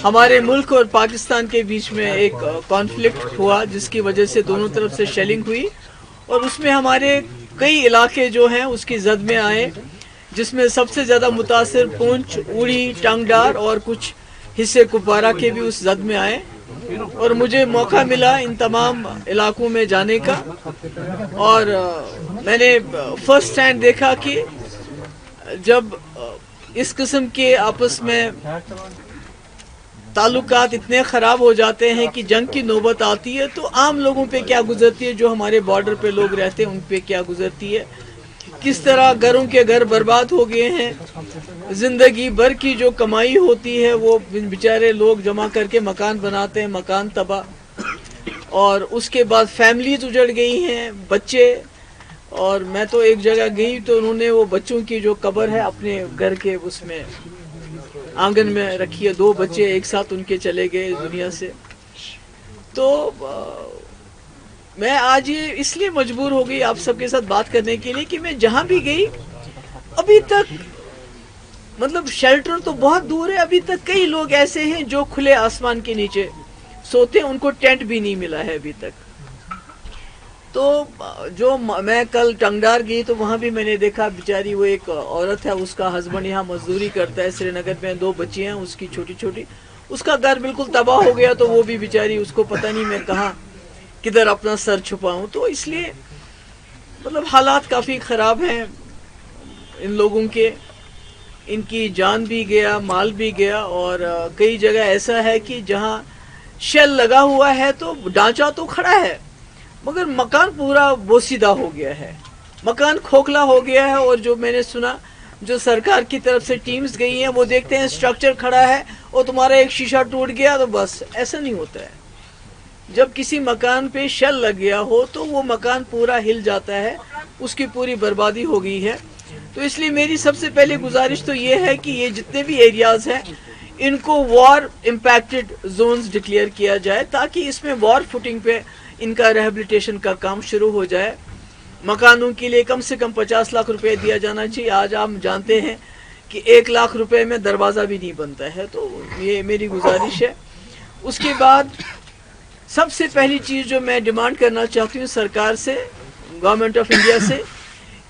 ہمارے ملک اور پاکستان کے بیچ میں ایک کانفلکٹ ہوا جس کی وجہ سے دونوں طرف سے شیلنگ ہوئی، اور اس میں ہمارے کئی علاقے جو ہیں اس کی زد میں آئے، جس میں سب سے زیادہ متاثر پونچھ، اوڑی، ٹانگڈار اور کچھ حصے کپوارہ کے بھی اس زد میں آئے، اور مجھے موقع ملا ان تمام علاقوں میں جانے کا، اور میں نے فرسٹ ہینڈ دیکھا کہ جب اس قسم کے آپس میں تعلقات اتنے خراب ہو جاتے ہیں کہ جنگ کی نوبت آتی ہے تو عام لوگوں پہ کیا گزرتی ہے، جو ہمارے بارڈر پہ لوگ رہتے ہیں ان پہ کیا گزرتی ہے، کس طرح گھروں کے گھر برباد ہو گئے ہیں، زندگی بھر کی جو کمائی ہوتی ہے وہ بیچارے لوگ جمع کر کے مکان بناتے ہیں، مکان تباہ، اور اس کے بعد فیملیز اجڑ گئی ہیں، بچے، اور میں تو ایک جگہ گئی تو انہوں نے وہ بچوں کی جو قبر ہے اپنے گھر کے اس میں آنگن میں رکھی ہے، 2 بچے ایک ساتھ ان کے چلے گئے دنیا سے۔ تو میں آج یہ اس لیے مجبور ہو گئی آپ سب کے ساتھ بات کرنے کے لیے کہ میں جہاں بھی گئی ابھی تک مطلب شیلٹر تو بہت دور ہے، ابھی تک کئی لوگ ایسے ہیں جو کھلے آسمان کے نیچے سوتے ہیں، ان کو ٹینٹ بھی نہیں ملا ہے ابھی تک۔ تو جو میں کل ٹنگڈار گئی تو وہاں بھی میں نے دیکھا بیچاری وہ ایک عورت ہے، اس کا ہسبینڈ یہاں مزدوری کرتا ہے سری نگر میں، 2 بچی ہیں اس کی چھوٹی چھوٹی، اس کا گھر بالکل تباہ ہو گیا تو وہ بھی بیچاری، اس کو پتہ نہیں میں کہاں کدھر اپنا سر چھپاؤں۔ تو اس لیے مطلب حالات کافی خراب ہیں ان لوگوں کے، ان کی جان بھی گیا، مال بھی گیا، اور کئی جگہ ایسا ہے کہ جہاں شیل لگا ہوا ہے تو ڈھانچہ تو کھڑا ہے مگر مکان پورا بوسیدہ ہو گیا ہے، مکان کھوکھلا ہو گیا ہے، اور جو میں نے سنا جو سرکار کی طرف سے ٹیمز گئی ہیں وہ دیکھتے ہیں سٹرکچر کھڑا ہے اور تمہارا ایک شیشہ ٹوٹ گیا تو بس، ایسا نہیں ہوتا ہے۔ جب کسی مکان پہ شیل لگ گیا ہو تو وہ مکان پورا ہل جاتا ہے، اس کی پوری بربادی ہو گئی ہے۔ تو اس لیے میری سب سے پہلے گزارش تو یہ ہے کہ یہ جتنے بھی ایریاز ہیں ان کو وار امپیکٹڈ زونز ڈکلیئر کیا جائے تاکہ اس میں وار فوٹنگ پہ ان کا ریہیبلیٹیشن کا کام شروع ہو جائے۔ مکانوں کے لیے کم سے کم 50 لاکھ روپے دیا جانا چاہیے، آج آپ جانتے ہیں کہ 1 لاکھ روپے میں دروازہ بھی نہیں بنتا ہے، تو یہ میری گزارش ہے۔ اس کے بعد سب سے پہلی چیز جو میں ڈیمانڈ کرنا چاہتی ہوں سرکار سے، گورنمنٹ آف انڈیا سے،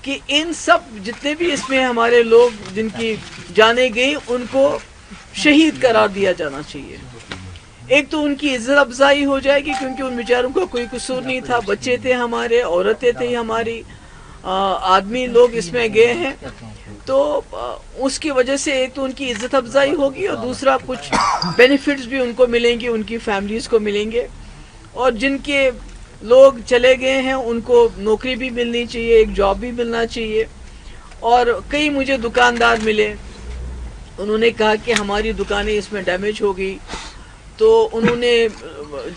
کہ ان سب جتنے بھی اس میں ہمارے لوگ جن کی جانیں گئی ان کو شہید قرار دیا جانا چاہیے۔ ایک تو ان کی عزت افزائی ہو جائے گی کیونکہ ان بیچاروں کا کوئی قصور نہیں تھا، بچے تھے ہمارے، عورتیں تھیں ہماری، آدمی لوگ اس میں گئے ہیں، تو اس کی وجہ سے ایک تو ان کی عزت افزائی ہوگی اور دوسرا کچھ بینیفٹس بھی ان کو ملیں گے، ان کی فیملیز کو ملیں گے، اور جن کے لوگ چلے گئے ہیں ان کو نوکری بھی ملنی چاہیے، ایک جاب بھی ملنا چاہیے۔ اور کئی مجھے دکاندار ملے، انہوں نے کہا کہ ہماری دکانیں اس میں ڈیمیج ہو گئی، تو انہوں نے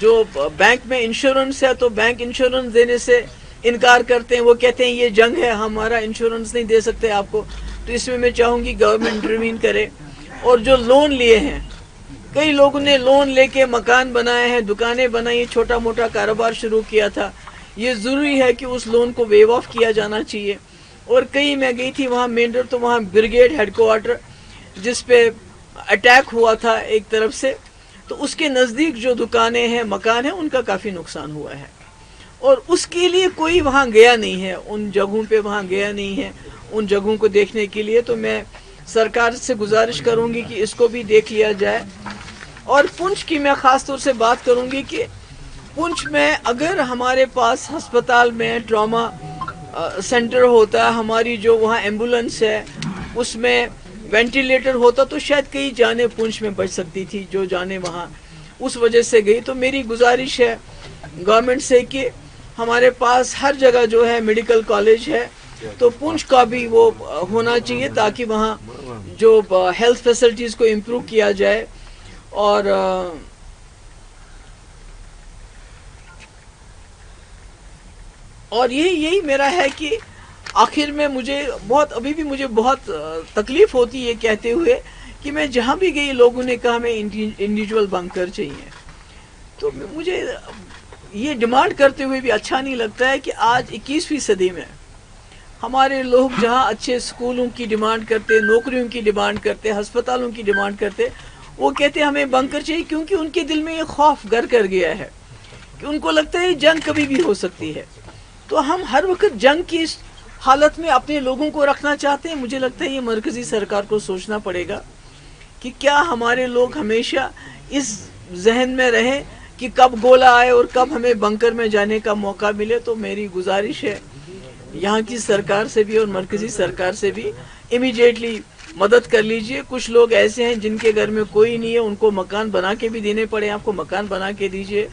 جو بینک میں انشورنس ہے تو بینک انشورنس دینے سے انکار کرتے ہیں، وہ کہتے ہیں یہ جنگ ہے، ہمارا انشورنس نہیں دے سکتے آپ کو، تو اس میں چاہوں گی گورنمنٹ انٹروین کرے۔ اور جو لون لیے ہیں، کئی لوگوں نے لون لے کے مکان بنائے ہیں، دکانیں بنائی، چھوٹا موٹا کاروبار شروع کیا تھا، یہ ضروری ہے کہ اس لون کو ویو آف کیا جانا چاہیے۔ اور کئی میں گئی تھی وہاں مینڈر، تو وہاں بریگیڈ ہیڈ کوارٹر جس پہ اٹیک ہوا تھا ایک طرف سے، تو اس کے نزدیک جو دکانیں ہیں، مکان ہیں، ان کا کافی نقصان ہوا ہے، اور اس کے لیے کوئی وہاں گیا نہیں ہے، ان جگہوں پہ وہاں گیا نہیں ہے ان جگہوں کو دیکھنے کے لیے۔ تو میں سرکار سے گزارش کروں گی کہ اس کو بھی دیکھ لیا جائے۔ اور پونچھ کی میں خاص طور سے بات کروں گی کہ پونچھ میں اگر ہمارے پاس ہسپتال میں ٹراما سینٹر ہوتا، ہماری جو وہاں ایمبولنس ہے اس میں وینٹیلیٹر ہوتا، تو شاید کئی جانیں پونچھ میں بچ سکتی تھی، جو جانیں وہاں اس وجہ سے گئی۔ تو میری گزارش ہے گورنمنٹ سے کہ ہمارے پاس ہر جگہ جو ہے میڈیکل کالج ہے، تو پونچھ کا بھی وہ ہونا چاہیے تاکہ وہاں جو ہیلتھ فیسلٹیز کو امپروو کیا جائے۔ اور یہی میرا ہے کہ آخر میں ابھی بھی مجھے بہت تکلیف ہوتی ہے کہتے ہوئے کہ میں جہاں بھی گئی لوگوں نے کہا ہمیں انڈیویجول بنکر چاہیے، تو مجھے یہ ڈیمانڈ کرتے ہوئے بھی اچھا نہیں لگتا ہے کہ آج 21ویں صدی میں ہمارے لوگ جہاں اچھے اسکولوں کی ڈیمانڈ کرتے، نوکریوں کی ڈیمانڈ کرتے، ہسپتالوں کی ڈیمانڈ کرتے، وہ کہتے ہیں ہمیں بنکر چاہیے کیونکہ ان کے دل میں یہ خوف گر کر گیا ہے کہ ان کو لگتا ہے جنگ کبھی بھی ہو سکتی ہے. تو ہم ہر وقت جنگ کی حالت میں اپنے لوگوں کو رکھنا چاہتے ہیں. مجھے لگتا ہے یہ مرکزی سرکار کو سوچنا پڑے گا کہ کیا ہمارے لوگ ہمیشہ اس ذہن میں رہے کہ کب گولہ آئے اور کب ہمیں بنکر میں جانے کا موقع ملے. تو میری گزارش ہے یہاں کی سرکار سے بھی اور مرکزی سرکار سے بھی امیڈیٹلی مدد کر لیجئے. کچھ لوگ ایسے ہیں جن کے گھر میں کوئی نہیں ہے, ان کو مکان بنا کے بھی دینے پڑے, آپ کو مکان بنا کے دیجئے.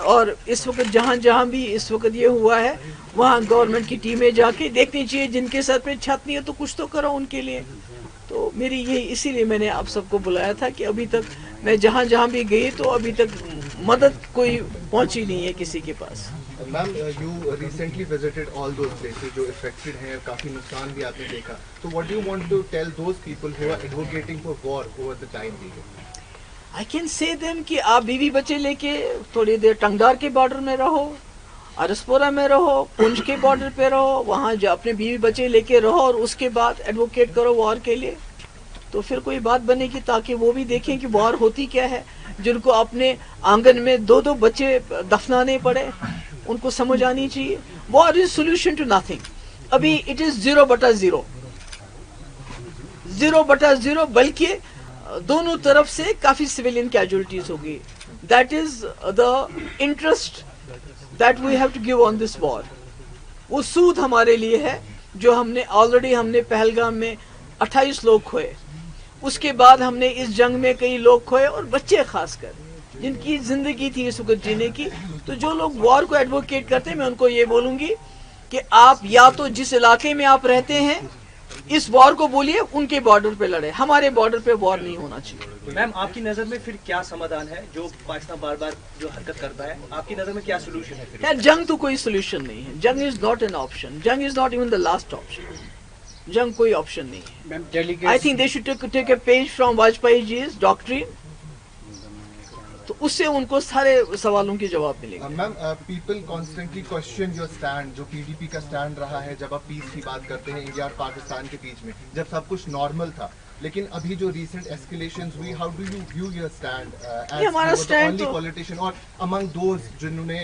اور اس وقت جہاں بھی اس وقت یہ ہوا ہے وہاں گورنمنٹ کی ٹیمیں جا کے دیکھنی چاہیے, جن کے سر پہ چھت نہیں ہے تو کچھ تو کرو ان کے لیے. تو میری یہی اسی لیے میں نے آپ سب کو بلایا تھا کہ ابھی تک میں جہاں بھی گئی تو ابھی تک مدد کوئی پہنچی نہیں ہے کسی کے پاس. Ma'am you recently visited all those places جو افیکٹڈ ہیں, کافی نقصان بھی آپ نے دیکھا. تو what do you want to tell those people who are advocating for war over the time period? I can say them کہ آپ بیوی بچے لے کے تھوڑی دیر ٹنگڈار کے بارڈر میں رہو, ارسپورہ میں رہو, پونچھ کے بارڈر پہ رہو, وہاں جو اپنے بیوی بچے لے کے رہو اور اس کے بعد ایڈوکیٹ کرو وار کے لیے. تو پھر کوئی بات بنے گی تاکہ وہ بھی دیکھیں کہ وار ہوتی کیا ہے. جن کو اپنے آنگن میں 2 بچے دفنانے پڑے ان کو سمجھ آنی چاہیے. War is solution to nothing. ابھی اٹ از 0/0 0/0 بلکہ دونوں طرف سے کافی سویلین کیجولیٹیز ہوگی. That is the interest that we have to give on this war. وہ سود ہمارے لیے ہے جو ہم نے آلریڈی پہلگام میں 28 لوگ کھوئے. اس کے بعد ہم نے اس جنگ میں کئی لوگ کھوئے اور بچے خاص کر جن کی زندگی تھی اس وقت جینے کی. تو جو لوگ وار کو ایڈوکیٹ کرتے ہیں میں ان کو یہ بولوں گی کہ آپ یا تو جس علاقے میں آپ رہتے ہیں اس وار کو بولیے ان کے بارڈر پہ لڑے, ہمارے بارڈر پہ وار نہیں ہونا چاہیے. میم آپ کی نظر میں پھر کیا سمادھان ہے جو پاکستان بار بار جو حرکت کرتا ہے, آپ کی نظر میں کیا سولوشن ہے؟ یار جنگ تو کوئی سولوشن نہیں ہے. جنگ از ناٹ این آپشن. جنگ is not even the last option. جنگ کوئی آپشن نہیں ہے. I think they should take a page from Vajpayee ji's doctrine. تو اس سے ان کو سارے سوالوں کے جواب ملیں گے. Ma'am people constantly question your stand, جو پی ڈی پی کا اسٹینڈ رہا ہے جب آپ پیس کی بات کرتے ہیں انڈیا اور پاکستان کے بیچ میں, جب سب کچھ نارمل تھا. لیکن ابھی جو ریسنٹ ایسکیلیشنز ہوئی, how do you view your stand as the only politician or among those جنہوں نے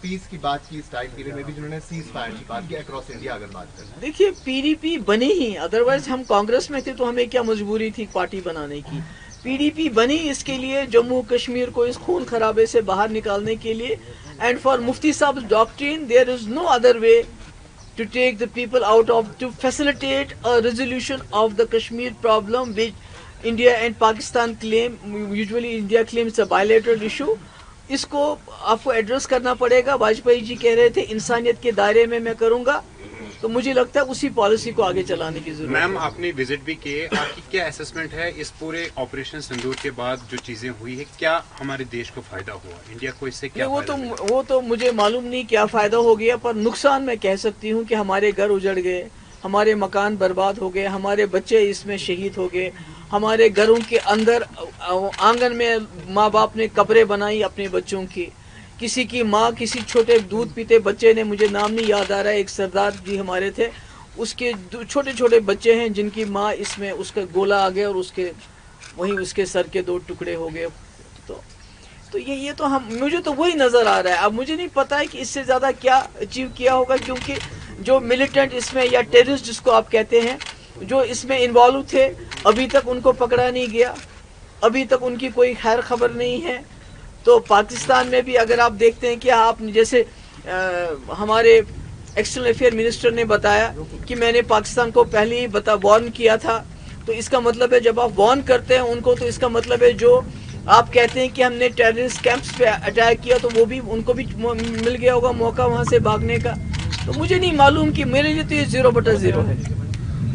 پیس کی بات کی اس ٹائم پیریڈ میں بھی, جنہوں نے سیز فائر کی بات کی اکراس انڈیا اگر بات کریں؟ دیکھیے پی ڈی پی بنی ہی, ادروائز ہم کانگریس میں تھے تو ہمیں کیا مجبوری تھی پارٹی بنانے کی. پی ڈی پی بنی اس کے لیے جموں کشمیر کو اس خون خرابے سے باہر نکالنے کے لیے. اینڈ فار مفتی صاحب doctrine there is no other way to take the people out of, to facilitate a resolution of the Kashmir problem which India and Pakistan claim. Usually India claims a bilateral issue. اس کو آپ کو address کرنا پڑے گا. واجپئی جی کہہ رہے تھے انسانیت کے دائرے میں کروں گا, تو مجھے لگتا ہے اسی پالیسی کو آگے چلانے کی ضرورت ہے. میم آپ نے وزٹ بھی کیے, آپ کی کیا اسسمنٹ ہے اس پورے آپریشن سندور کے بعد جو چیزیں ہوئی ہے, کیا ہمارے دیش کو فائدہ ہوا, انڈیا کو اس سے کیا فائدہ ہوا؟ وہ تو مجھے معلوم نہیں کیا فائدہ ہو گیا, پر نقصان میں کہہ سکتی ہوں کہ ہمارے گھر اجڑ گئے, ہمارے مکان برباد ہو گئے, ہمارے بچے اس میں شہید ہو گئے, ہمارے گھروں کے اندر آنگن میں ماں باپ نے قبریں بنائی اپنے بچوں کی. کسی کی ماں کسی چھوٹے دودھ پیتے بچے نے, مجھے نام نہیں یاد آ رہا ہے, ایک سردار جی ہمارے تھے, اس کے چھوٹے چھوٹے بچے ہیں جن کی ماں اس میں اس کا گولا آ گیا اور اس کے وہیں اس کے سر کے 2 ٹکڑے ہو گئے. تو یہ تو مجھے تو وہی نظر آ رہا ہے. اب مجھے نہیں پتا ہے کہ اس سے زیادہ کیا اچیو کیا ہوگا, کیونکہ جو ملیٹنٹ اس میں یا ٹیررسٹ جس کو آپ کہتے ہیں جو اس میں انوالو تھے ابھی تک ان کو پکڑا نہیں گیا, ابھی تک ان کی کوئی خیر خبر نہیں ہے. تو پاکستان میں بھی اگر آپ دیکھتے ہیں کہ آپ جیسے ہمارے ایکسٹرنل افیئر منسٹر نے بتایا کہ میں نے پاکستان کو پہلے ہی وارن کیا تھا, تو اس کا مطلب ہے جب آپ وارن کرتے ہیں ان کو تو اس کا مطلب ہے جو آپ کہتے ہیں کہ ہم نے ٹیررسٹ کیمپس پہ اٹیک کیا تو وہ بھی ان کو بھی مل گیا ہوگا موقع وہاں سے بھاگنے کا. تو مجھے نہیں معلوم کہ میرے لیے تو یہ 0/0 ہے.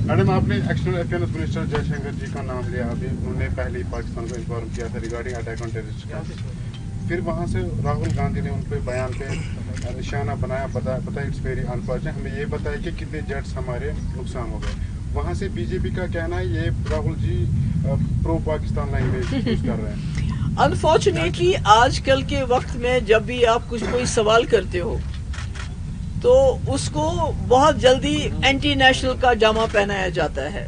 میڈم آپ نے ایکسٹرنل افیئرز منسٹر جے شنکر جی کا نام لیا, ابھی انہوں نے پہلے ہی پاکستان کو انفارم کیا تھا ریگارڈنگ اٹیک آن ٹیررسٹ. پھر وہاں سے راہل گاندھی نے ان پہ بیان پہ نشانہ بنایا, پتہ اٹس ویری انفارچونیٹ, ہمیں یہ بتایا کہ کتنے جیٹس ہمارے نقصان ہو گئے. وہاں سے بی جے پی کا کہنا ہے یہ راہل جی پرو پاکستان لینگویج یوز کر رہے ہیں. انفارچونیٹلی آج کل کے وقت میں جب بھی آپ کوئی سوال کرتے ہو تو اس کو بہت جلدی اینٹی نیشنل کا جامہ پہنایا جاتا ہے.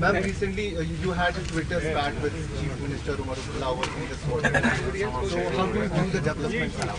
Ma'am, recently you had a Twitter spat with Chief Minister Umar Abdullah over this water. So how do you view the developments now?